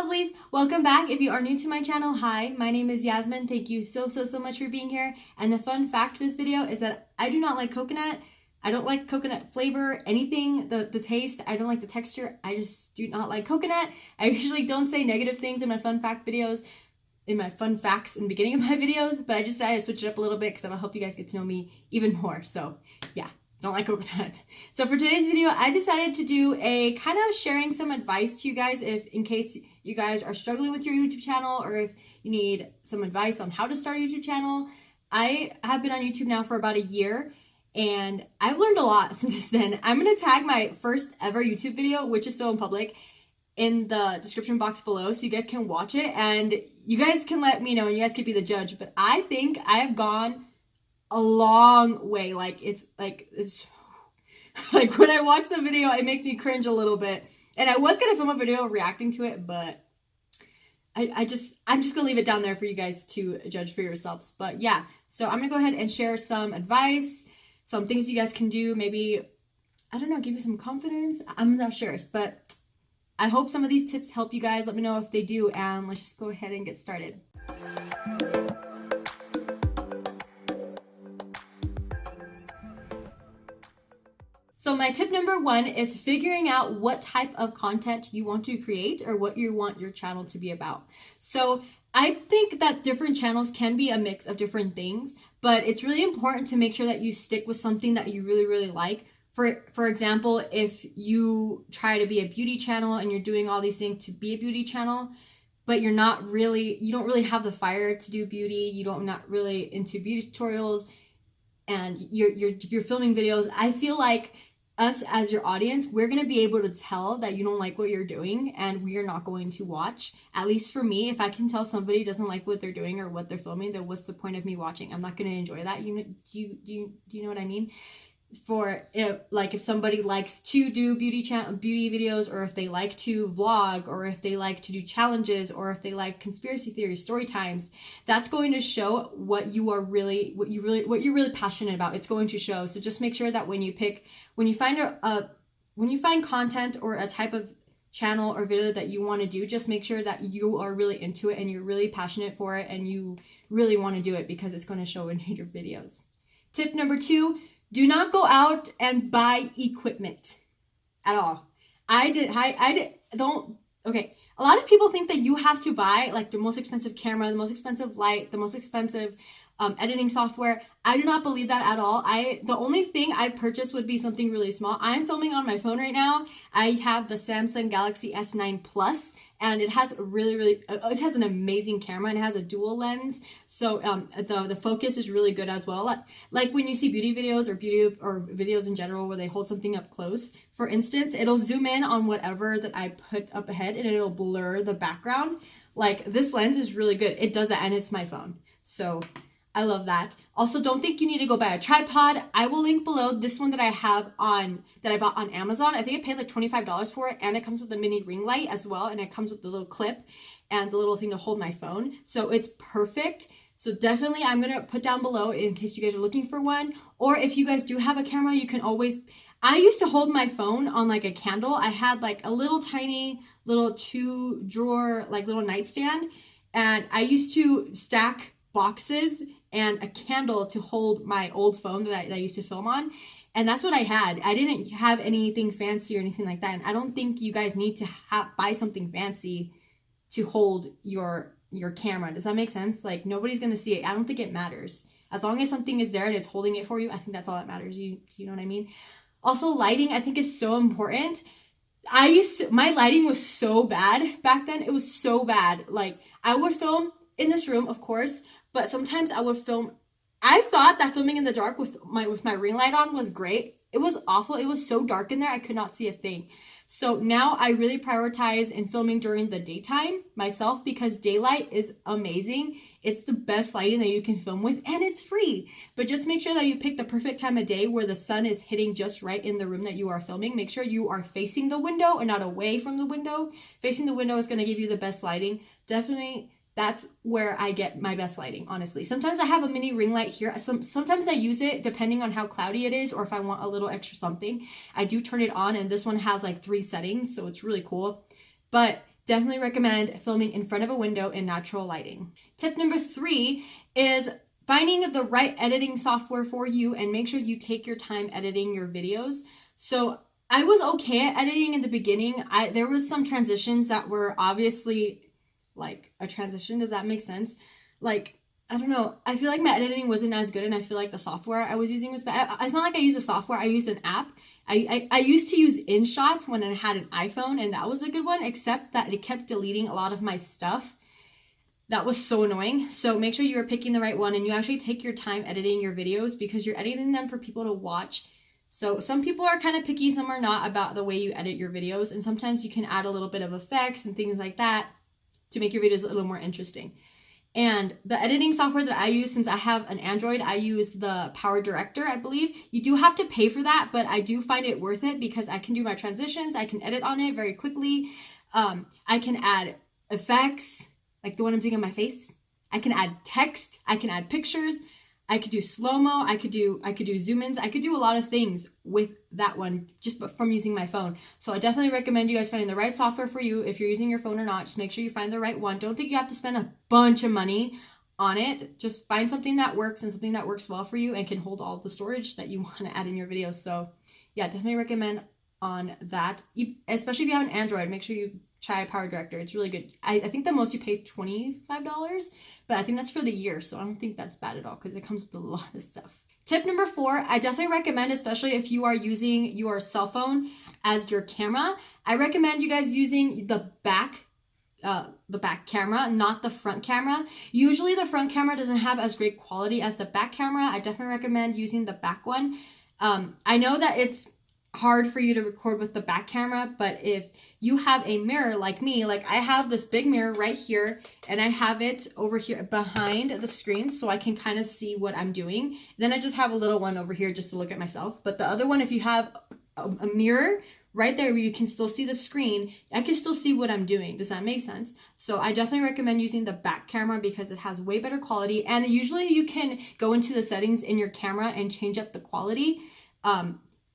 lovelies, welcome back. If you are new to my channel, hi, my name is Yasmin. Thank you so much for being here. And the fun fact of this video is that I do not like coconut. I don't like coconut flavor, anything, the taste. I don't like the texture. I just do not like coconut. I usually don't say negative things in my fun fact videos, in my fun facts in the beginning of my videos, but I just decided to switch it up a little bit because that'll help you guys get to know me even more. So yeah, don't like coconut. So for today's video, I decided to do a kind of sharing some advice to you guys in case you guys are struggling with your YouTube channel, or if you need some advice on how to start a YouTube channel. I have been on YouTube now for about a year, and I've learned a lot since then. I'm going to tag my first ever YouTube video, which is still in public, in the description box below so you guys can watch it and you guys can let me know and you guys could be the judge. But I think I have gone a long way. It's like when I watch the video, it makes me cringe a little bit. And I was gonna film a video reacting to it, but I'm just gonna leave it down there for you guys to judge for yourselves. But yeah, so I'm gonna go ahead and share some advice, some things you guys can do, maybe, I don't know, give you some confidence. I'm not sure, but I hope some of these tips help you guys. Let me know if they do, and let's just go ahead and get started. So my tip number one is figuring out what type of content you want to create or what you want your channel to be about. So I think that different channels can be a mix of different things, but it's really important to make sure that you stick with something that you really like. For example, if you try to be a beauty channel and you're doing all these things to be a beauty channel, but you don't really have the fire to do beauty, not really into beauty tutorials, and you're filming videos, I feel like us as your audience, we're going to be able to tell that you don't like what you're doing, and we are not going to watch. At least for me, if I can tell somebody doesn't like what they're doing or what they're filming, then what's the point of me watching? I'm not going to enjoy that. Do you know what I mean? If somebody likes to do beauty videos, or if they like to vlog, or if they like to do challenges, or if they like conspiracy theories, story times, that's going to show what you're really passionate about. It's going to show. So just make sure that when you find content or a type of channel or video that you want to do, just make sure that you are really into it and you're really passionate for it and you really want to do it, because it's going to show in your videos. Tip number two, do not go out and buy equipment at all. Okay. A lot of people think that you have to buy like the most expensive camera, the most expensive light, the most expensive editing software. I do not believe that at all. The only thing I purchased would be something really small. I'm filming on my phone right now. I have the Samsung Galaxy S9 Plus, and it has it has an amazing camera, and it has a dual lens. So the focus is really good as well. Like when you see beauty videos or videos in general where they hold something up close, for instance, it'll zoom in on whatever that I put up ahead and it'll blur the background. Like this lens is really good. It does that, and it's my phone. So I love that. Also, don't think you need to go buy a tripod. I will link below this one that I bought on Amazon. I think I paid like $25 for it, and it comes with a mini ring light as well, and it comes with the little clip and the little thing to hold my phone. So it's perfect. So definitely I'm going to put down below in case you guys are looking for one. Or if you guys do have a camera, you can always, I used to hold my phone on like a candle. I had like a little tiny little 2-drawer like little nightstand, and I used to stack boxes and a candle to hold my old phone that I used to film on. And that's what I had. I didn't have anything fancy or anything like that. And I don't think you guys need to buy something fancy to hold your camera. Does that make sense? Like, nobody's going to see it. I don't think it matters. As long as something is there and it's holding it for you, I think that's all that matters. You know what I mean? Also, lighting, I think, is so important. My lighting was so bad back then. It was so bad. Like, I would film in this room, of course, but sometimes I would film. I thought that filming in the dark with my ring light on was great. It was awful. It was so dark in there, I could not see a thing. So now I really prioritize in filming during the daytime myself, because daylight is amazing. It's the best lighting that you can film with, and it's free. But just make sure that you pick the perfect time of day where the sun is hitting just right in the room that you are filming. Make sure you are facing the window and not away from the window. Facing the window is going to give you the best lighting. Definitely, that's where I get my best lighting, honestly. Sometimes I have a mini ring light here. Sometimes I use it depending on how cloudy it is, or if I want a little extra something. I do turn it on, and this one has like 3 settings, so it's really cool. But definitely recommend filming in front of a window in natural lighting. Tip number 3 is finding the right editing software for you, and make sure you take your time editing your videos. So I was okay at editing in the beginning. There was some transitions that were obviously like a transition. Does that make sense? Like, I don't know. I feel like my editing wasn't as good, and I feel like the software I was using was bad. It's not like I used a software. I used an app. I used to use InShots when I had an iPhone, and that was a good one, except that it kept deleting a lot of my stuff. That was so annoying. So make sure you are picking the right one, and you actually take your time editing your videos, because you're editing them for people to watch. So some people are kind of picky, some are not, about the way you edit your videos. And sometimes you can add a little bit of effects and things like that to make your videos a little more interesting. And the editing software that I use, since I have an Android, I use the Power Director, I believe. You do have to pay for that, but I do find it worth it because I can do my transitions. I can edit on it very quickly. I can add effects, like the one I'm doing on my face. I can add text. I can add pictures. I could do slow-mo. I could do zoom ins. I could do a lot of things with that one just from using my phone. So I definitely recommend you guys finding the right software for you. If you're using your phone or not, just make sure you find the right one. Don't think you have to spend a bunch of money on it. Just find something that works, and something that works well for you and can hold all the storage that you want to add in your videos. So yeah, definitely recommend on that. Especially if you have an Android, make sure you try Power Director. It's really good. I think the most you pay $25, but I think that's for the year, so I don't think that's bad at all because it comes with a lot of stuff. Tip number 4, I definitely recommend, especially if you are using your cell phone as your camera, I recommend you guys using the back camera, not the front camera. Usually the front camera doesn't have as great quality as the back camera. I definitely recommend using the back one. I know that it's hard for you to record with the back camera, but if you have a mirror like me, like I have this big mirror right here, and I have it over here behind the screen so I can kind of see what I'm doing. Then I just have a little one over here just to look at myself. But the other one, if you have a mirror right there where you can still see the screen, I can still see what I'm doing. Does that make sense? So I definitely recommend using the back camera because it has way better quality, and usually you can go into the settings in your camera and change up the quality.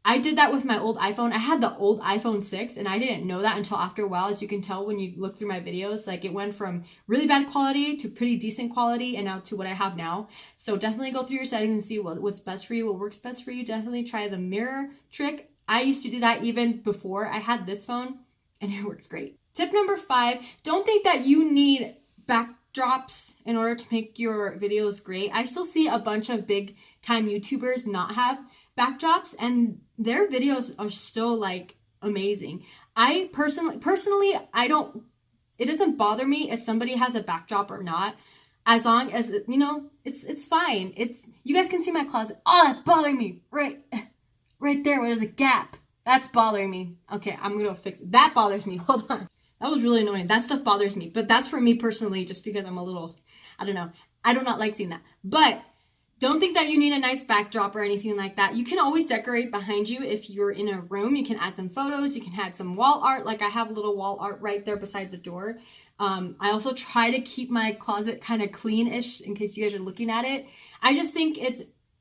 I did that with my old iPhone. I had the old iPhone 6, and I didn't know that until after a while. As you can tell when you look through my videos, like it went from really bad quality to pretty decent quality and now to what I have now. So definitely go through your settings and see what's best for you, what works best for you. Definitely try the mirror trick. I used to do that even before I had this phone, and it works great. Tip number 5, don't think that you need backdrops in order to make your videos great. I still see a bunch of big time YouTubers not have backdrops, and their videos are still like amazing. I personally, it doesn't bother me if somebody has a backdrop or not, as long as, you know, it's fine. You guys can see my closet. Oh, that's bothering me. Right there where there's a gap. That's bothering me. Okay, I'm gonna fix it. That bothers me. Hold on. That was really annoying. That stuff bothers me, but that's for me personally, just because I'm a little, I don't know. I do not like seeing that. But don't think that you need a nice backdrop or anything like that. You can always decorate behind you if you're in a room. You can add some photos. You can add some wall art. Like I have a little wall art right there beside the door. I also try to keep my closet kind of clean-ish in case you guys are looking at it. I just think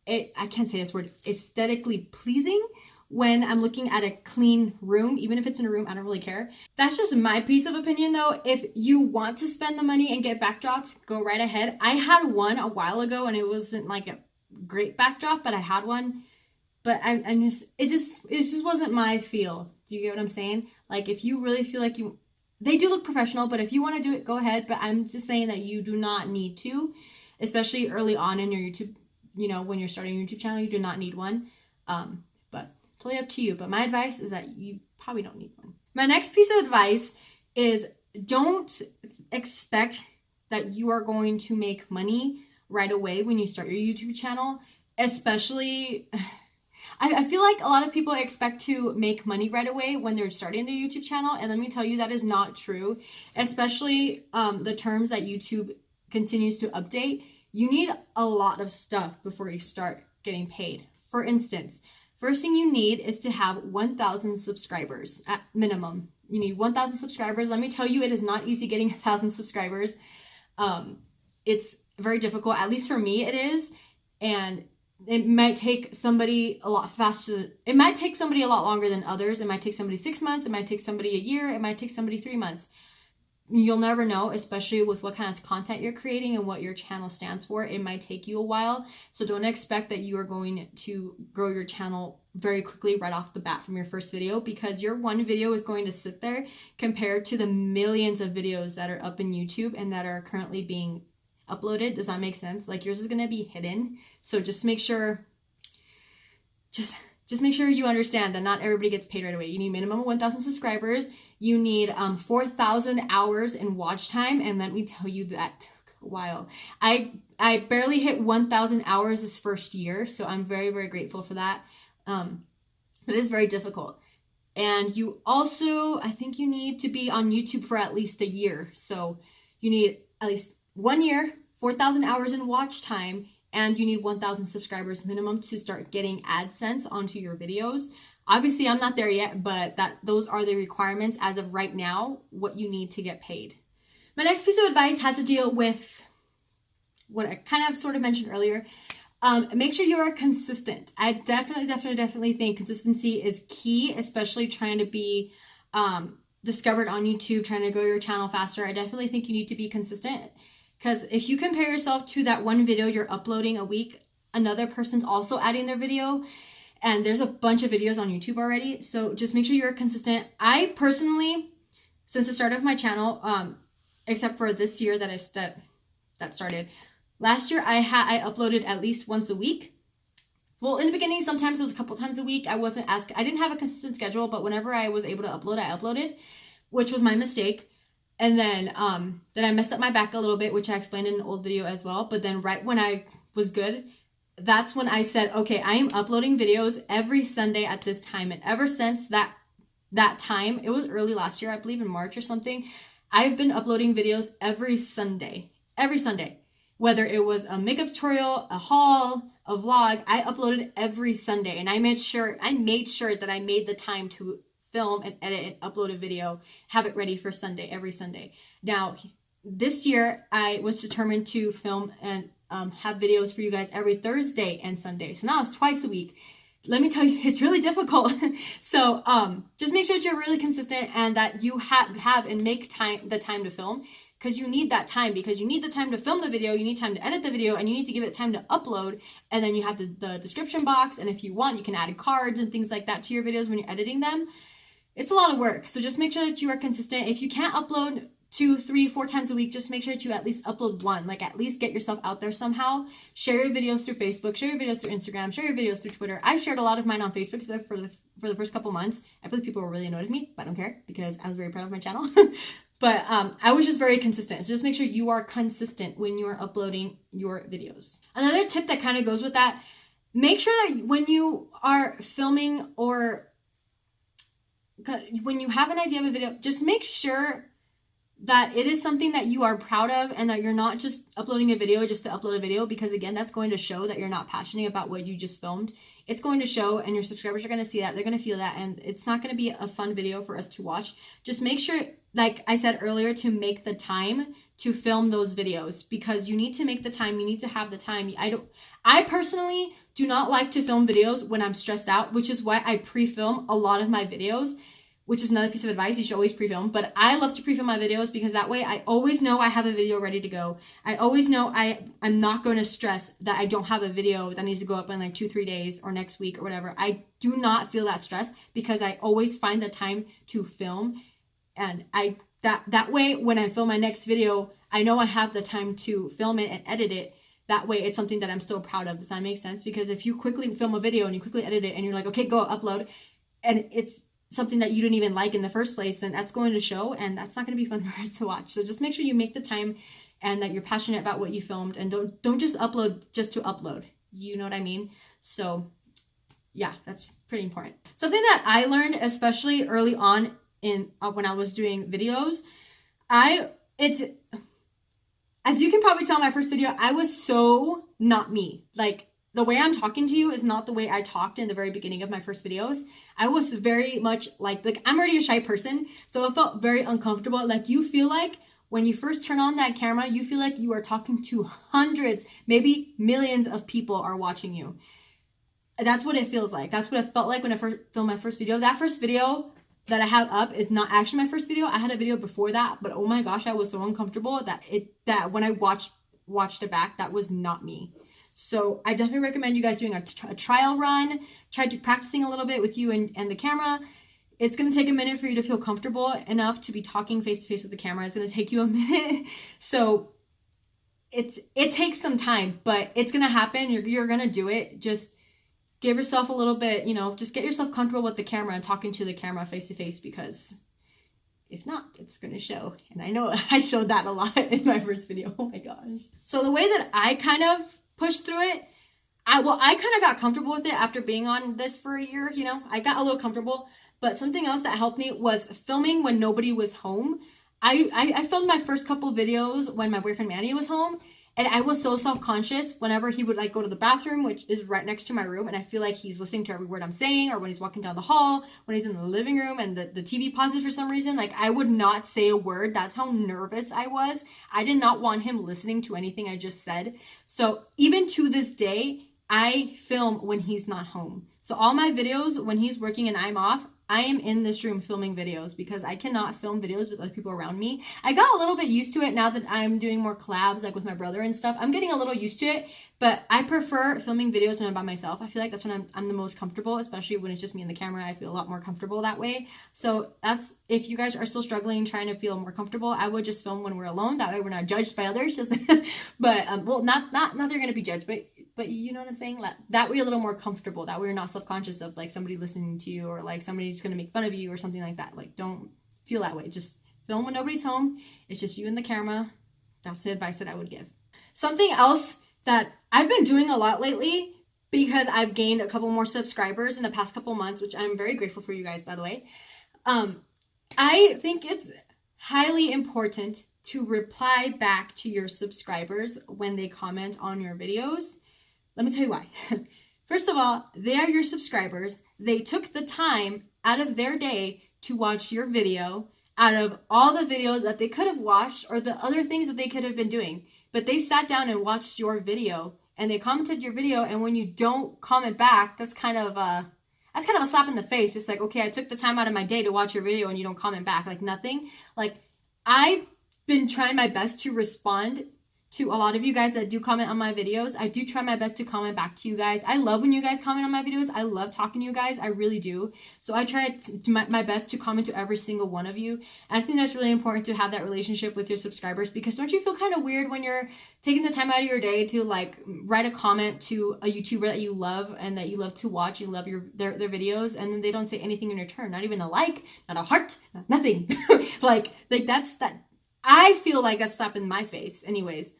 I can't say this word, aesthetically pleasing when I'm looking at a clean room. Even if it's in a room, I don't really care. That's just my piece of opinion though. If you want to spend the money and get backdrops, go right ahead. I had one a while ago and it wasn't like a great backdrop, but I had one. But it just wasn't my feel. Do you get what I'm saying? Like if you really feel like they do look professional, but if you want to do it, go ahead. But I'm just saying that you do not need to, especially early on in your YouTube, you know, when you're starting your YouTube channel, you do not need one. But totally up to you. But my advice is that you probably don't need one. My next piece of advice is don't expect that you are going to make money right away when you start your YouTube channel. Especially, I feel like a lot of people expect to make money right away when they're starting their YouTube channel. And let me tell you, that is not true. Especially the terms that YouTube continues to update. You need a lot of stuff before you start getting paid. For instance, first thing you need is to have 1,000 subscribers at minimum. You need 1,000 subscribers. Let me tell you, it is not easy getting 1,000 subscribers. It's very difficult, at least for me it is. And it might take somebody a lot faster. It might take somebody a lot longer than others. It might take somebody 6 months. It might take somebody a year. It might take somebody 3 months. you'll never know, especially with what kind of content you're creating and what your channel stands for. It might take you a while. So don't expect that you are going to grow your channel very quickly right off the bat from your first video, because your one video is going to sit there compared to the millions of videos that are up in YouTube and that are currently being uploaded. Does that make sense? Like, yours is going to be hidden. So just make sure, just make sure you understand that not everybody gets paid right away. You need minimum of 1,000 subscribers. You need 4,000 hours in watch time. And let me tell you, that took a while. I barely hit 1,000 hours this first year. So I'm very, very grateful for that. It is very difficult. And you also, I think you need to be on YouTube for at least a year. So you need at least 1 year, 4,000 hours in watch time, and you need 1,000 subscribers minimum to start getting AdSense onto your videos. Obviously, I'm not there yet, but those are the requirements as of right now, what you need to get paid. My next piece of advice has to deal with what I kind of sort of mentioned earlier. Make sure you are consistent. I definitely think consistency is key, especially trying to be discovered on YouTube, trying to grow your channel faster. I definitely think you need to be consistent, because if you compare yourself to that one video you're uploading a week, another person's also adding their video, and there's a bunch of videos on YouTube already. So just make sure you're consistent. I personally, since the start of my channel, except for this year that started, last year I uploaded at least once a week. Well, in the beginning, sometimes it was a couple times a week. I didn't have a consistent schedule, but whenever I was able to upload, I uploaded, which was my mistake. And then I messed up my back a little bit, which I explained in an old video as well. But then right when I was good, that's when I said, okay, I am uploading videos every Sunday at this time. And ever since that time, it was early last year, I believe in March or something, I've been uploading videos every Sunday, whether it was a makeup tutorial, a haul, a vlog. I uploaded every Sunday, and I made sure that I made the time to film and edit and upload a video, have it ready for Sunday, every Sunday. Now, this year I was determined to film and have videos for you guys every Thursday and Sunday. So now it's twice a week. Let me tell you, it's really difficult. So just make sure that you're really consistent and that you have and make the time to film, because you need that time, because you need the time to film the video, you need time to edit the video, and you need to give it time to upload. And then you have the description box, and if you want, you can add cards and things like that to your videos when you're editing them. It's a lot of work. So just make sure that you are consistent. If you can't upload 2, 3, 4 times a week, just make sure that you at least upload one. Like, at least get yourself out there somehow. Share your videos through Facebook, share your videos through Instagram, share your videos through Twitter. I shared a lot of mine on Facebook for the first couple months. I believe people were really annoyed at me, but I don't care, because I was very proud of my channel. But I was just very consistent. So just make sure you are consistent when you are uploading your videos. Another tip that kind of goes with that, make sure that when you are filming or when you have an idea of a video, just make sure that it is something that you are proud of, and that you're not just uploading a video just to upload a video, because again, that's going to show that you're not passionate about what you just filmed. It's going to show, and your subscribers are going to see that, they're going to feel that, and it's not going to be a fun video for us to watch. Just make sure, like I said earlier, to make the time to film those videos, because you need to make the time, you need to have the time. I personally do not like to film videos when I'm stressed out, which is why I pre-film a lot of my videos, which is another piece of advice. You should always pre-film, but I love to pre-film my videos because that way I always know I have a video ready to go. I always know I'm not going to stress that I don't have a video that needs to go up in like 2-3 days or next week or whatever. I do not feel that stress because I always find the time to film, and that way when I film my next video, I know I have the time to film it and edit it. That way it's something that I'm still proud of. Does that make sense? Because if you quickly film a video and you quickly edit it and you're like, okay, go upload, and it's something that you didn't even like in the first place, then that's going to show, and that's not going to be fun for us to watch. So just make sure you make the time and that you're passionate about what you filmed, and don't just upload just to upload. You know what I mean? So yeah, that's pretty important. Something that I learned, especially early on in when I was doing videos, as you can probably tell in my first video, I was so not me. Like, the way I'm talking to you is not the way I talked in the very beginning of my first videos. I was very much like I'm already a shy person, so it felt very uncomfortable. Like, you feel like when you first turn on that camera, you feel like you are talking to hundreds, maybe millions of people are watching you. That's what it feels like. That's what it felt like when I first filmed my first video. That first video, that I have up is not actually my first video. I had a video before that, but oh my gosh, I was so uncomfortable that when I watched it back, that was not me. So I definitely recommend you guys doing a trial run. Try practicing a little bit with you and the camera. It's going to take a minute for you to feel comfortable enough to be talking face to face with the camera. It's going to take you a minute. So it takes some time, but it's going to happen. You're going to do it. Just give yourself a little bit, just get yourself comfortable with the camera and talking to the camera face to face, because if not, it's going to show. And I know I showed that a lot in my first video. Oh my gosh. So the way that I kind of pushed through it, I kind of got comfortable with it after being on this for a year. I got a little comfortable, but something else that helped me was filming when nobody was home. I filmed my first couple videos when my boyfriend Manny was home, and I was so self-conscious whenever he would like go to the bathroom, which is right next to my room, and I feel like he's listening to every word I'm saying, or when he's walking down the hall, when he's in the living room and the TV pauses for some reason, like I would not say a word. That's how nervous I was. I did not want him listening to anything I just said. So even to this day, I film when he's not home. So all my videos, when he's working and I'm off, I am in this room filming videos because I cannot film videos with other people around me. I got a little bit used to it now that I'm doing more collabs like with my brother and stuff. I'm getting a little used to it, but I prefer filming videos when I'm by myself. I feel like that's when I'm the most comfortable, especially when it's just me and the camera. I feel a lot more comfortable that way. So that's, if you guys are still struggling trying to feel more comfortable, I would just film when we're alone. That way we're not judged by others. But well, not that you're gonna be judged, but you know what I'm saying? That way you're a little more comfortable. That way you're not self-conscious of like somebody listening to you, or like somebody's going to make fun of you or something like that. Like, don't feel that way. Just film when nobody's home. It's just you and the camera. That's the advice that I would give. Something else that I've been doing a lot lately, because I've gained a couple more subscribers in the past couple months, which I'm very grateful for you guys, by the way. I think it's highly important to reply back to your subscribers when they comment on your videos. Let me tell you why. First of all, they are your subscribers. They took the time out of their day to watch your video, out of all the videos that they could have watched or the other things that they could have been doing. But they sat down and watched your video, and they commented your video. And when you don't comment back, that's kind of a slap in the face. It's like, okay, I took the time out of my day to watch your video and you don't comment back. Like nothing. Like, I've been trying my best to respond to a lot of you guys that do comment on my videos. I do try my best to comment back to you guys. I love when you guys comment on my videos. I love talking to you guys. I really do. So I try to do my best to comment to every single one of you. And I think that's really important to have that relationship with your subscribers, because don't you feel kind of weird when you're taking the time out of your day to like write a comment to a YouTuber that you love and that you love to watch, you love their videos, and then they don't say anything in return, not even a like, not a heart, nothing. like that's that. I feel like that's slap in my face anyways.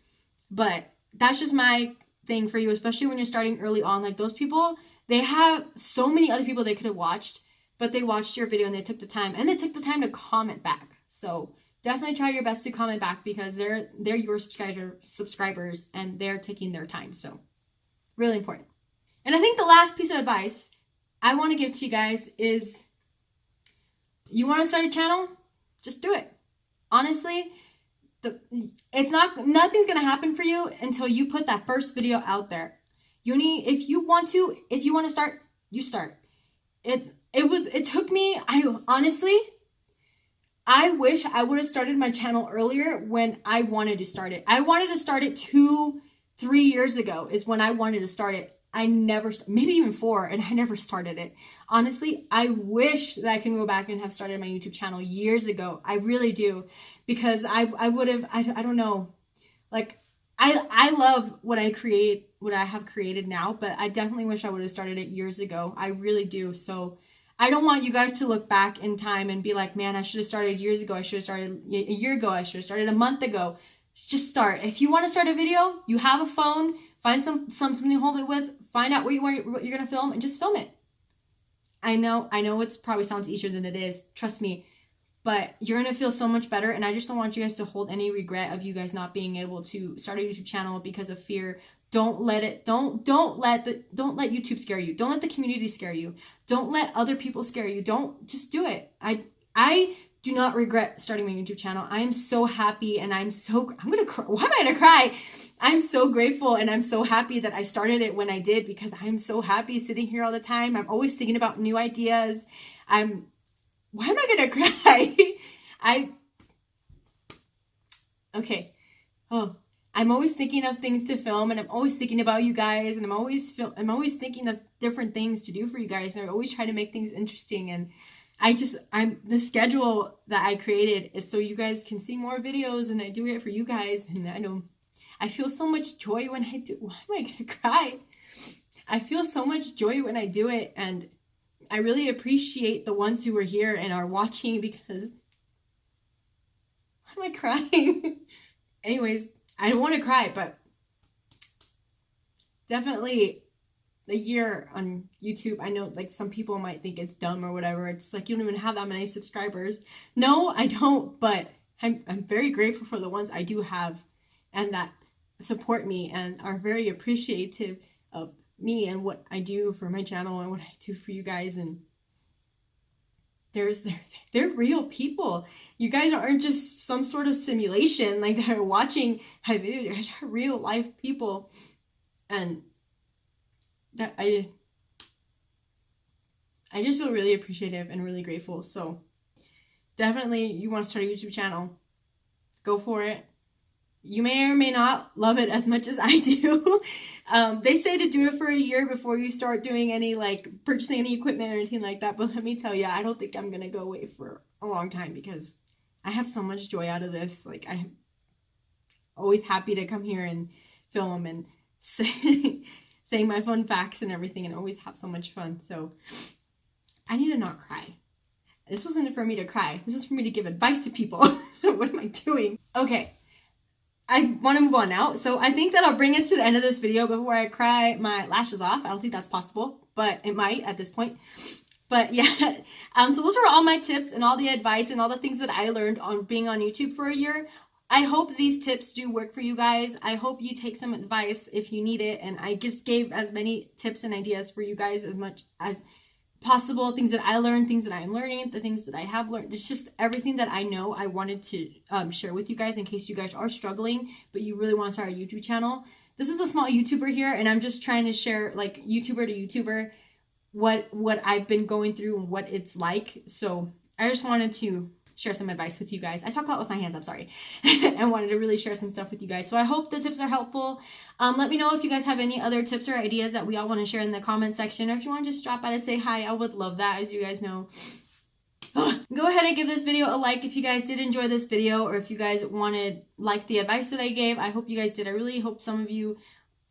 But that's just my thing for you, especially when you're starting early on. Like those people, they have so many other people they could have watched, but they watched your video and they took the time, and they took the time to comment back. So definitely try your best to comment back, because they're your subscribers and they're taking their time. So really important. And I think the last piece of advice I want to give to you guys is, you want to start a channel? Just do it. Honestly, nothing's gonna happen for you until you put that first video out there. If you want to start, you start. It took me, I wish I would have started my channel earlier when I wanted to start it. I wanted to start it 2-3 years ago is when I wanted to start it. Maybe even 4, and I never started it. Honestly, I wish that I can go back and have started my YouTube channel years ago. I really do, because I would have, I don't know, like I love what I have created now, but I definitely wish I would have started it years ago. I really do. So I don't want you guys to look back in time and be like, man, I should have started years ago. I should have started a year ago. I should have started a month ago. Just start. If you want to start a video, you have a phone, find something to hold it with, find out what you're going to film, and just film it. I know it probably sounds easier than it is. Trust me. But you're going to feel so much better. And I just don't want you guys to hold any regret of you guys not being able to start a YouTube channel because of fear. Don't let YouTube scare you. Don't let the community scare you. Don't let other people scare you. Just do it. I do not regret starting my YouTube channel. I am so happy, and I'm going to cry. Why am I going to cry? I'm so grateful, and I'm so happy that I started it when I did, because I'm so happy sitting here all the time. I'm always thinking about new ideas. why am I gonna cry? Okay. Oh, I'm always thinking of things to film, and I'm always thinking about you guys, and I'm always thinking of different things to do for you guys, and I always try to make things interesting. And the schedule that I created is so you guys can see more videos, and I do it for you guys. And I feel so much joy when I do. Why am I gonna cry? I feel so much joy when I do it, and I really appreciate the ones who are here and are watching, because why am I crying? Anyways, I don't want to cry, but definitely the year on YouTube, I know like some people might think it's dumb or whatever. It's like, you don't even have that many subscribers. No, I don't, but I'm very grateful for the ones I do have and that support me and are very appreciative of me and what I do for my channel and what I do for you guys. And they're real people. You guys aren't just some sort of simulation like that are watching my videos. You guys are real life people, and that I just feel really appreciative and really grateful. So definitely, you want to start a YouTube channel, go for it. You may or may not love it as much as I do. They say to do it for a year before you start doing any, like, purchasing any equipment or anything like that. But let me tell you, I don't think I'm going to go away for a long time, because I have so much joy out of this. Like, I'm always happy to come here and film and saying my fun facts and everything, and always have so much fun. So I need to not cry. This wasn't for me to cry. This was for me to give advice to people. What am I doing? Okay. I want to move on now. So I think that'll bring us to the end of this video before I cry my lashes off. I don't think that's possible, but it might at this point. But yeah, so those were all my tips and all the advice and all the things that I learned on being on YouTube for a year. I hope these tips do work for you guys. I hope you take some advice if you need it. And I just gave as many tips and ideas for you guys as much as possible, things that I learned, things that I'm learning, the things that I have learned. It's just everything that I know I wanted to share with you guys in case you guys are struggling, but you really want to start a YouTube channel. This is a small YouTuber here, and I'm just trying to share, like, YouTuber to YouTuber, what I've been going through and what it's like. So I just wanted to share some advice with you guys. I talk a lot with my hands, I'm sorry. I wanted to really share some stuff with you guys. So I hope the tips are helpful. Let me know if you guys have any other tips or ideas that we all want to share in the comment section, or if you want to just drop by to say hi. I would love that, as you guys know. Go ahead and give this video a like if you guys did enjoy this video, or if you guys wanted, like, the advice that I gave. I hope you guys did. I really hope some of you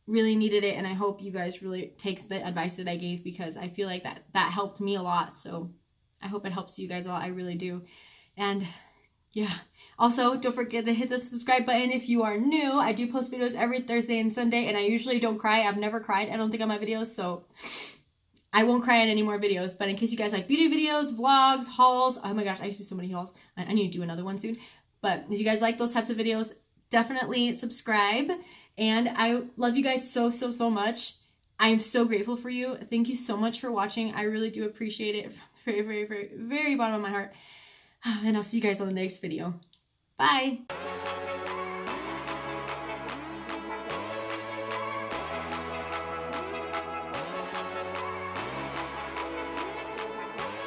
really needed it, and I hope you guys really takes the advice that I gave, because I feel like that helped me a lot. So I hope it helps you guys a lot. I really do. And yeah, also don't forget to hit the subscribe button if you are new. I do post videos every Thursday and Sunday, and I usually don't cry. I've never cried, I don't think, on my videos, so I won't cry in any more videos. But in case you guys like beauty videos, vlogs, hauls, oh my gosh, I used to do so many hauls. I need to do another one soon. But if you guys like those types of videos, definitely subscribe. And I love you guys so, so, so much. I am so grateful for you. Thank you so much for watching. I really do appreciate it from the very, very, very, very bottom of my heart. And I'll see you guys on the next video. Bye!